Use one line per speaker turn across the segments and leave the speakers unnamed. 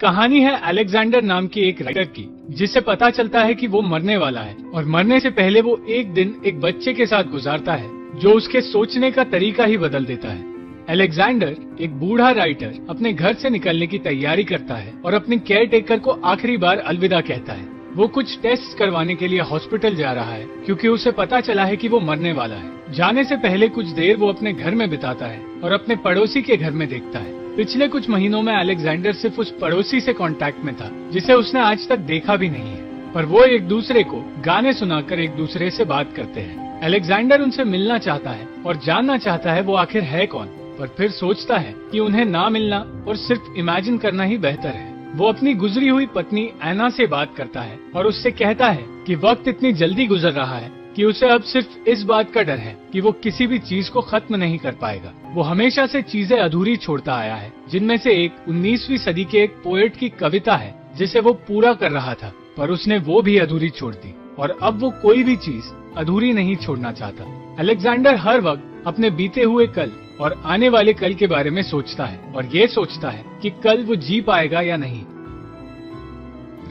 कहानी है अलेक्जेंडर नाम के एक राइटर की, जिसे पता चलता है कि वो मरने वाला है और मरने से पहले वो एक दिन एक बच्चे के साथ गुजारता है जो उसके सोचने का तरीका ही बदल देता है। अलेक्जेंडर, एक बूढ़ा राइटर, अपने घर से निकलने की तैयारी करता है और अपने केयर टेकर को आखिरी बार अलविदा कहता है। वो कुछ टेस्ट करवाने के लिए हॉस्पिटल जा रहा है क्योंकि उसे पता चला है कि वो मरने वाला है। जाने से पहले कुछ देर वो अपने घर में बिताता है और अपने पड़ोसी के घर में देखता है। पिछले कुछ महीनों में अलेक्जेंडर सिर्फ उस पड़ोसी से कांटेक्ट में था जिसे उसने आज तक देखा भी नहीं है, पर वो एक दूसरे को गाने सुनाकर एक दूसरे से बात करते हैं। अलेक्जेंडर उनसे मिलना चाहता है और जानना चाहता है वो आखिर है कौन, पर फिर सोचता है कि उन्हें ना मिलना और सिर्फ इमेजिन करना ही बेहतर है। वो अपनी गुजरी हुई पत्नी एना से बात करता है और उससे कहता है कि वक्त इतनी जल्दी गुजर रहा है कि उसे अब सिर्फ इस बात का डर है कि वो किसी भी चीज को खत्म नहीं कर पाएगा। वो हमेशा से चीजें अधूरी छोड़ता आया है, जिनमें से एक 19वीं सदी के एक पोएट की कविता है जिसे वो पूरा कर रहा था, पर उसने वो भी अधूरी छोड़ दी और अब वो कोई भी चीज अधूरी नहीं छोड़ना चाहता। अलेक्जेंडर हर वक्त अपने बीते हुए कल और आने वाले कल के बारे में सोचता है और ये सोचता है कि कल वो जी पाएगा या नहीं।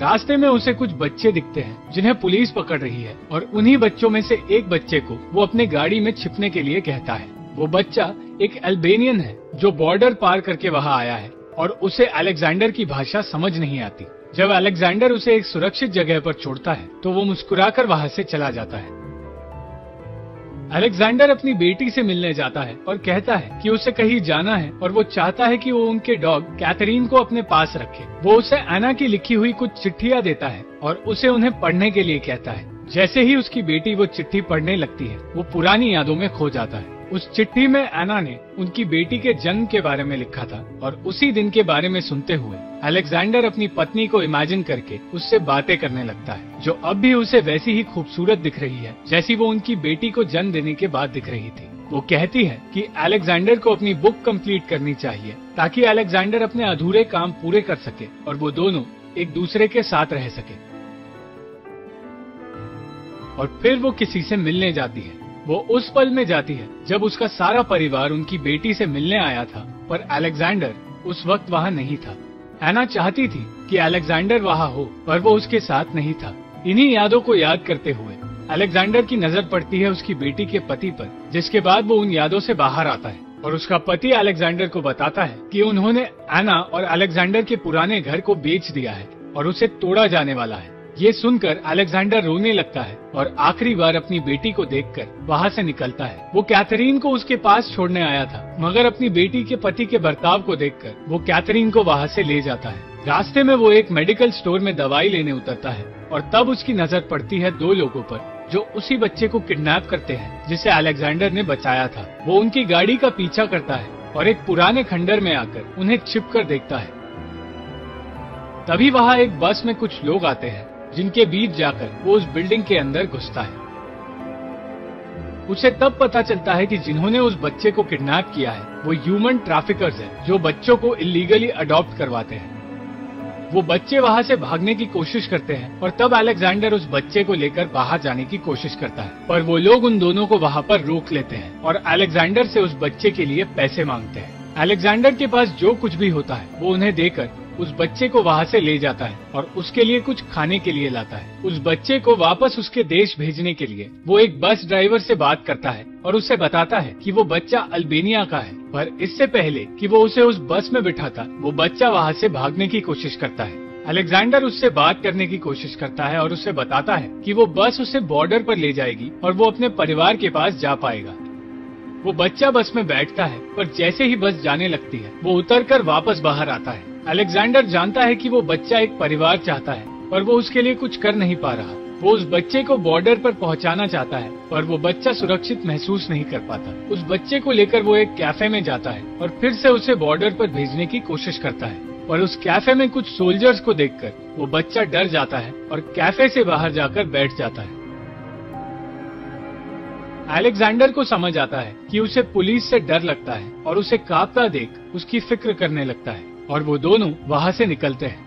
रास्ते में उसे कुछ बच्चे दिखते हैं जिन्हें पुलिस पकड़ रही है और उन्हीं बच्चों में से एक बच्चे को वो अपने गाड़ी में छिपने के लिए कहता है। वो बच्चा एक अल्बेनियन है जो बॉर्डर पार करके वहाँ आया है और उसे अलेक्जेंडर की भाषा समझ नहीं आती। जब अलेक्जेंडर उसे एक सुरक्षित जगह पर छोड़ता है तो वो मुस्कुराकर वहाँ से चला जाता है। अलेक्जेंडर अपनी बेटी से मिलने जाता है और कहता है कि उसे कहीं जाना है और वो चाहता है कि वो उनके डॉग कैथरीन को अपने पास रखे। वो उसे एना की लिखी हुई कुछ चिट्ठियां देता है और उसे उन्हें पढ़ने के लिए कहता है। जैसे ही उसकी बेटी वो चिट्ठी पढ़ने लगती है, वो पुरानी यादों में खो जाता है। उस चिट्ठी में एना ने उनकी बेटी के जन्म के बारे में लिखा था और उसी दिन के बारे में सुनते हुए अलेक्जेंडर अपनी पत्नी को इमेजिन करके उससे बातें करने लगता है, जो अब भी उसे वैसी ही खूबसूरत दिख रही है जैसी वो उनकी बेटी को जन्म देने के बाद दिख रही थी। वो कहती है कि अलेक्जेंडर को अपनी बुक कंप्लीट करनी चाहिए ताकि अलेक्जेंडर अपने अधूरे काम पूरे कर सके और वो दोनों एक दूसरे के साथ रह सके। और फिर वो किसी से मिलने जाती है। वो उस पल में जाती है जब उसका सारा परिवार उनकी बेटी से मिलने आया था, पर अलेक्जेंडर उस वक्त वहाँ नहीं था। एना चाहती थी कि अलेक्जेंडर वहाँ हो, पर वो उसके साथ नहीं था। इन्हीं यादों को याद करते हुए अलेक्जेंडर की नजर पड़ती है उसकी बेटी के पति पर, जिसके बाद वो उन यादों से बाहर आता है और उसका पति अलेक्जेंडर को बताता है कि उन्होंने एना और अलेक्जेंडर के पुराने घर को बेच दिया है और उसे तोड़ा जाने वाला है। ये सुनकर अलेक्जेंडर रोने लगता है और आखिरी बार अपनी बेटी को देखकर वहाँ से निकलता है। वो कैथरीन को उसके पास छोड़ने आया था, मगर अपनी बेटी के पति के बर्ताव को देखकर वो कैथरीन को वहाँ से ले जाता है। रास्ते में वो एक मेडिकल स्टोर में दवाई लेने उतरता है और तब उसकी नजर पड़ती है दो लोगों पर जो उसी बच्चे को किडनैप करते हैं जिसे अलेक्जेंडर ने बचाया था। वो उनकी गाड़ी का पीछा करता है और एक पुराने खंडर में आकर उन्हें छिपकर देखता है। तभी वहाँ एक बस में कुछ लोग आते हैं जिनके बीच जाकर वो उस बिल्डिंग के अंदर घुसता है। उसे तब पता चलता है कि जिन्होंने उस बच्चे को किडनैप किया है वो ह्यूमन ट्रैफिकर्स हैं जो बच्चों को इलीगली अडॉप्ट करवाते हैं। वो बच्चे वहाँ से भागने की कोशिश करते हैं और तब अलेक्जेंडर उस बच्चे को लेकर बाहर जाने की कोशिश करता है, पर वो लोग उन दोनों को वहाँ पर रोक लेते हैं और अलेक्जेंडर से उस बच्चे के लिए पैसे मांगते हैं। अलेक्जेंडर के पास जो कुछ भी होता है वो उन्हें देकर उस बच्चे को वहाँ से ले जाता है और उसके लिए कुछ खाने के लिए लाता है। उस बच्चे को वापस उसके देश भेजने के लिए वो एक बस ड्राइवर से बात करता है और उसे बताता है कि वो बच्चा अल्बेनिया का है, पर इससे पहले कि वो उसे उस बस में बिठाता, वो बच्चा वहाँ से भागने की कोशिश करता है। अलेक्जेंडर उससे बात करने की कोशिश करता है और उसे बताता है कि वो बस उसे बॉर्डर पर ले जाएगी और वो अपने परिवार के पास जा पाएगा। वो बच्चा बस में बैठता है, पर जैसे ही बस जाने लगती है वो उतरकर वापस बाहर आता है। अलेक्जेंडर जानता है कि वो बच्चा एक परिवार चाहता है, पर वो उसके लिए कुछ कर नहीं पा रहा। वो उस बच्चे को बॉर्डर पर पहुंचाना चाहता है, पर वो बच्चा सुरक्षित महसूस नहीं कर पाता। उस बच्चे को लेकर वो एक कैफे में जाता है और फिर से उसे बॉर्डर पर भेजने की कोशिश करता है, पर उस कैफे में कुछ सोल्जर्स को देखकर वो बच्चा डर जाता है और कैफे से बाहर जाकर बैठ जाता है। अलेक्जेंडर को समझ आता है कि उसे पुलिस से डर लगता है और उसे कांपता देख उसकी फिक्र करने लगता है और वो दोनों वहाँ से निकलते हैं।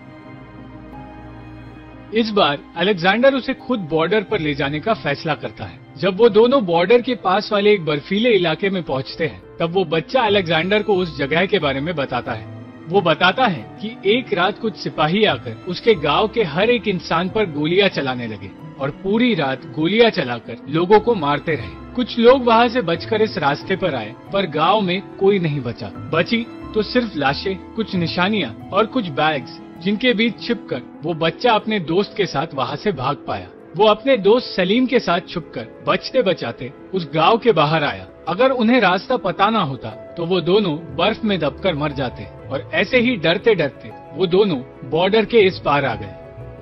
इस बार अलेक्जेंडर उसे खुद बॉर्डर पर ले जाने का फैसला करता है। जब वो दोनों बॉर्डर के पास वाले एक बर्फीले इलाके में पहुँचते हैं, तब वो बच्चा अलेक्जेंडर को उस जगह के बारे में बताता है। वो बताता है कि एक रात कुछ सिपाही आकर उसके गांव के हर एक इंसान पर गोलियां चलाने लगे और पूरी रात गोलियां चलाकर लोगों को मारते रहे। कुछ लोग वहां से बचकर इस रास्ते पर आए, पर गांव में कोई नहीं बचा। बची तो सिर्फ लाशें, कुछ निशानियां और कुछ बैग्स, जिनके बीच छिपकर वो बच्चा अपने दोस्त के साथ वहां से भाग पाया। वो अपने दोस्त सलीम के साथ छुपकर बचते बचाते उस गांव के बाहर आया। अगर उन्हें रास्ता पता ना होता तो वो दोनों बर्फ में दबकर मर जाते और ऐसे ही डरते डरते वो दोनों बॉर्डर के इस पार आ गए।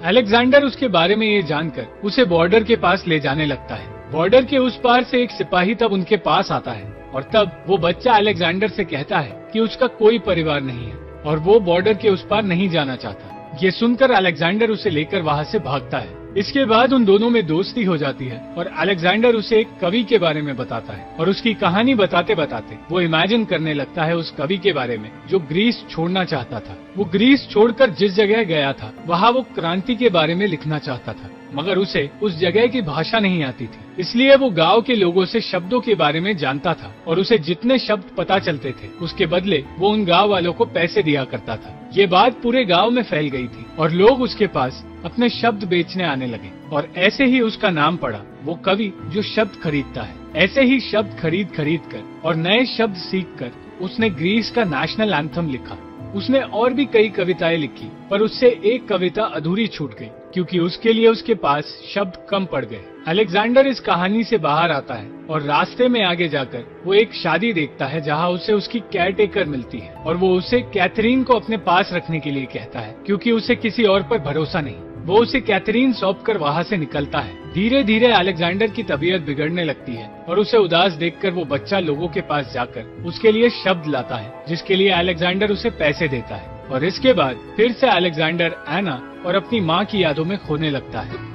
अलेक्जेंडर उसके बारे में ये जानकर उसे बॉर्डर के पास ले जाने लगता है। बॉर्डर के उस पार से एक सिपाही तब उनके पास आता है और तब वो बच्चा अलेक्जेंडर से कहता है कि उसका कोई परिवार नहीं है और वो बॉर्डर के उस पार नहीं जाना चाहता। ये सुनकर अलेक्जेंडर उसे लेकर वहां से भागता है। इसके बाद उन दोनों में दोस्ती हो जाती है और अलेक्जेंडर उसे एक कवि के बारे में बताता है और उसकी कहानी बताते बताते वो इमेजिन करने लगता है उस कवि के बारे में जो ग्रीस छोड़ना चाहता था। वो ग्रीस छोड़कर जिस जगह गया था वहाँ वो क्रांति के बारे में लिखना चाहता था, मगर उसे उस जगह की भाषा नहीं आती थी। इसलिए वो गांव के लोगों से शब्दों के बारे में जानता था और उसे जितने शब्द पता चलते थे उसके बदले वो उन गांव वालों को पैसे दिया करता था। ये बात पूरे गांव में फैल गई थी और लोग उसके पास अपने शब्द बेचने आने लगे और ऐसे ही उसका नाम पड़ा, वो कवि जो शब्द खरीदता है। ऐसे ही शब्द खरीद कर और नए शब्द सीखकर उसने ग्रीस का नेशनल एंथम लिखा। उसने और भी कई कविताएं लिखी, पर उससे एक कविता अधूरी छूट गई क्योंकि उसके लिए उसके पास शब्द कम पड़ गए। अलेक्जेंडर इस कहानी से बाहर आता है और रास्ते में आगे जाकर वो एक शादी देखता है जहां उसे उसकी केयरटेकर मिलती है और वो उसे कैथरीन को अपने पास रखने के लिए कहता है क्योंकि उसे किसी और पर भरोसा नहीं। वो उसे कैथरीन सौंपकर वहां से निकलता है। धीरे धीरे अलेक्जेंडर की तबीयत बिगड़ने लगती है और उसे उदास देखकर वो बच्चा लोगों के पास जाकर उसके लिए शब्द लाता है जिसके लिए अलेक्जेंडर उसे पैसे देता है और इसके बाद फिर से अलेक्जेंडर एना और अपनी माँ की यादों में खोने लगता है।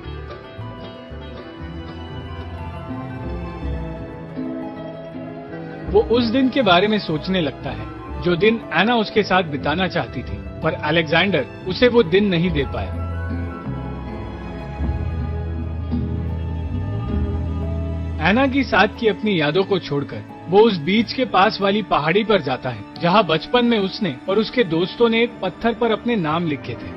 वो उस दिन के बारे में सोचने लगता है जो दिन एना उसके साथ बिताना चाहती थी, पर अलेक्जेंडर उसे वो दिन नहीं दे पाया। एना की साथ की अपनी यादों को छोड़कर वो उस बीच के पास वाली पहाड़ी पर जाता है जहां बचपन में उसने और उसके दोस्तों ने एक पत्थर पर अपने नाम लिखे थे।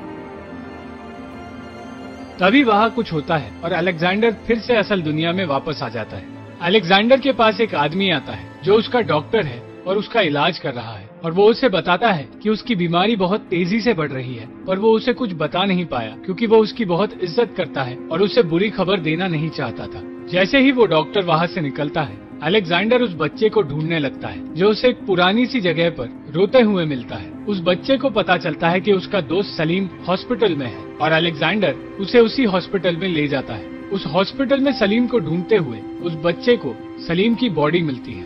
तभी वहां कुछ होता है और अलेक्जेंडर फिर से असल दुनिया में वापस आ जाता है। अलेक्जेंडर के पास एक आदमी आता है जो उसका डॉक्टर है और उसका इलाज कर रहा है और वो उसे बताता है कि उसकी बीमारी बहुत तेजी से बढ़ रही है, पर वो उसे कुछ बता नहीं पाया क्योंकि वो उसकी बहुत इज्जत करता है और उसे बुरी खबर देना नहीं चाहता था। जैसे ही वो डॉक्टर वहां से निकलता है, अलेक्जेंडर उस बच्चे को ढूंढने लगता है जो उसे एक पुरानी सी जगह पर रोते हुए मिलता है। उस बच्चे को पता चलता है कि उसका दोस्त सलीम हॉस्पिटल में है और अलेक्जेंडर उसे उसी हॉस्पिटल में ले जाता है। उस हॉस्पिटल में सलीम को ढूंढते हुए उस बच्चे को सलीम की बॉडी मिलती है।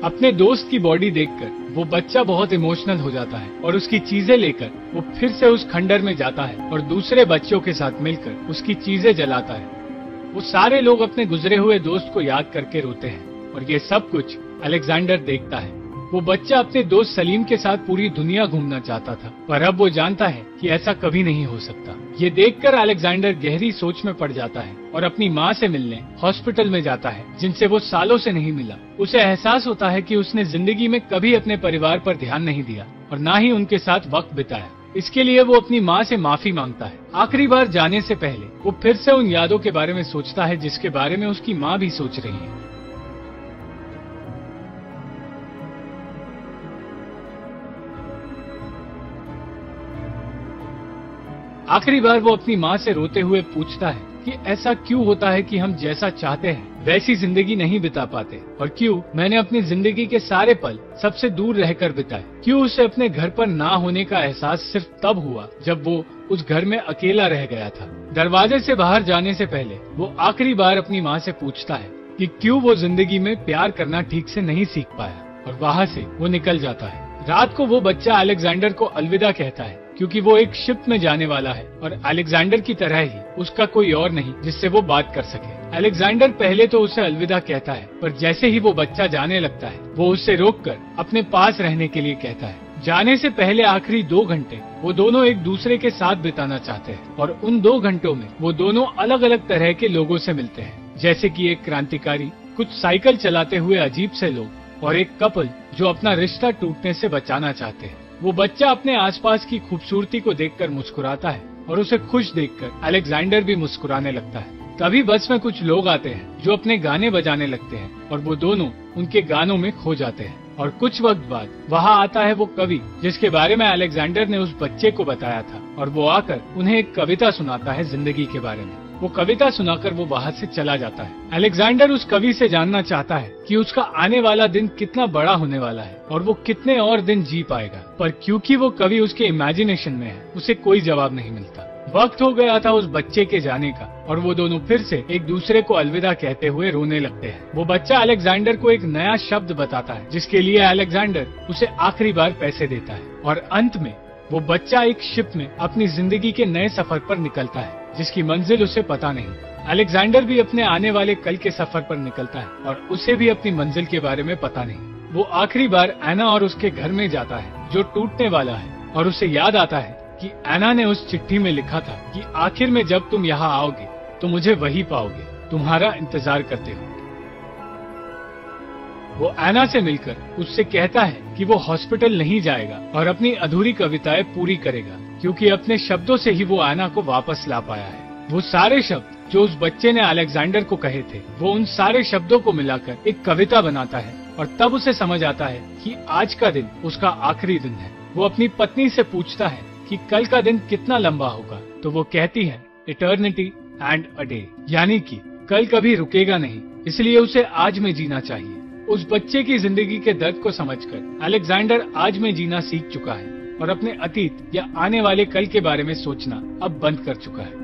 अपने दोस्त की बॉडी देखकर वो बच्चा बहुत इमोशनल हो जाता है और उसकी चीजें लेकर वो फिर से उस खंडर में जाता है और दूसरे बच्चों के साथ मिलकर उसकी चीजें जलाता है। वो सारे लोग अपने गुजरे हुए दोस्त को याद करके रोते हैं और ये सब कुछ अलेक्जेंडर देखता है। वो बच्चा अपने दोस्त सलीम के साथ पूरी दुनिया घूमना चाहता था, पर अब वो जानता है कि ऐसा कभी नहीं हो सकता। ये देखकर अलेक्जेंडर गहरी सोच में पड़ जाता है और अपनी माँ से मिलने हॉस्पिटल में जाता है जिनसे वो सालों से नहीं मिला। उसे एहसास होता है कि उसने जिंदगी में कभी अपने परिवार पर ध्यान नहीं दिया और न ही उनके साथ वक्त बिताया। इसके लिए वो अपनी माँ से माफी मांगता है। आखिरी बार जाने से पहले वो फिर से उन यादों के बारे में सोचता है जिसके बारे में उसकी माँ भी सोच रही है। आखिरी बार वो अपनी माँ से रोते हुए पूछता है कि ऐसा क्यों होता है कि हम जैसा चाहते हैं वैसी जिंदगी नहीं बिता पाते और क्यों मैंने अपनी जिंदगी के सारे पल सबसे दूर रहकर बिताए। क्यों उसे अपने घर पर ना होने का एहसास सिर्फ तब हुआ जब वो उस घर में अकेला रह गया था। दरवाजे से बाहर जाने से पहले वो आखिरी बार अपनी माँ से पूछता है कि क्यों वो जिंदगी में प्यार करना ठीक से नहीं सीख पाया और वहाँ से वो निकल जाता है। रात को वो बच्चा अलेक्जेंडर को अलविदा कहता है क्योंकि वो एक शिप में जाने वाला है और अलेक्जेंडर की तरह ही उसका कोई और नहीं जिससे वो बात कर सके। अलेक्जेंडर पहले तो उसे अलविदा कहता है, पर जैसे ही वो बच्चा जाने लगता है वो उससे रोककर अपने पास रहने के लिए कहता है। जाने से पहले आखिरी 2 घंटे वो दोनों एक दूसरे के साथ बिताना चाहते हैं और उन 2 घंटों में वो दोनों अलग अलग तरह के लोगों से मिलते हैं, जैसे कि एक क्रांतिकारी, कुछ साइकिल चलाते हुए अजीब से लोग और एक कपल जो अपना रिश्ता टूटने से बचाना चाहते हैं। वो बच्चा अपने आसपास की खूबसूरती को देखकर मुस्कुराता है और उसे खुश देखकर अलेक्जेंडर भी मुस्कुराने लगता है। तभी बस में कुछ लोग आते हैं जो अपने गाने बजाने लगते हैं और वो दोनों उनके गानों में खो जाते हैं। और कुछ वक्त बाद वहाँ आता है वो कवि जिसके बारे में अलेक्जेंडर ने उस बच्चे को बताया था, और वो आकर उन्हें एक कविता सुनाता है जिंदगी के बारे में। वो कविता सुनाकर वो वहाँ से चला जाता है। अलेक्जेंडर उस कवि से जानना चाहता है कि उसका आने वाला दिन कितना बड़ा होने वाला है और वो कितने और दिन जी पाएगा, पर क्योंकि वो कवि उसके इमेजिनेशन में है, उसे कोई जवाब नहीं मिलता। वक्त हो गया था उस बच्चे के जाने का और वो दोनों फिर से एक दूसरे को अलविदा कहते हुए रोने लगते हैं। वो बच्चा अलेक्जेंडर को एक नया शब्द बताता है जिसके लिए अलेक्जेंडर उसे आखिरी बार पैसे देता है, और अंत में वो बच्चा एक शिप में अपनी जिंदगी के नए सफर पर निकलता है जिसकी मंजिल उसे पता नहीं। अलेक्जेंडर भी अपने आने वाले कल के सफर पर निकलता है और उसे भी अपनी मंजिल के बारे में पता नहीं। वो आखिरी बार एना और उसके घर में जाता है जो टूटने वाला है, और उसे याद आता है कि एना ने उस चिट्ठी में लिखा था कि आखिर में जब तुम यहाँ आओगे तो मुझे वही पाओगे, तुम्हारा इंतजार करते हो। वो एना से मिलकर उससे कहता है कि वो हॉस्पिटल नहीं जाएगा और अपनी अधूरी कविताएं पूरी करेगा, क्योंकि अपने शब्दों से ही वो एना को वापस ला पाया है। वो सारे शब्द जो उस बच्चे ने अलेक्जेंडर को कहे थे, वो उन सारे शब्दों को मिलाकर एक कविता बनाता है, और तब उसे समझ आता है कि आज का दिन उसका आखिरी दिन है। वो अपनी पत्नी से पूछता है कि कल का दिन कितना लंबा होगा, तो वो कहती है इटर्निटी एंड अ डे, यानी कि कल कभी रुकेगा नहीं, इसलिए उसे आज में जीना चाहिए। उस बच्चे की जिंदगी के दर्द को समझकर अलेक्जेंडर आज में जीना सीख चुका है और अपने अतीत या आने वाले कल के बारे में सोचना अब बंद कर चुका है।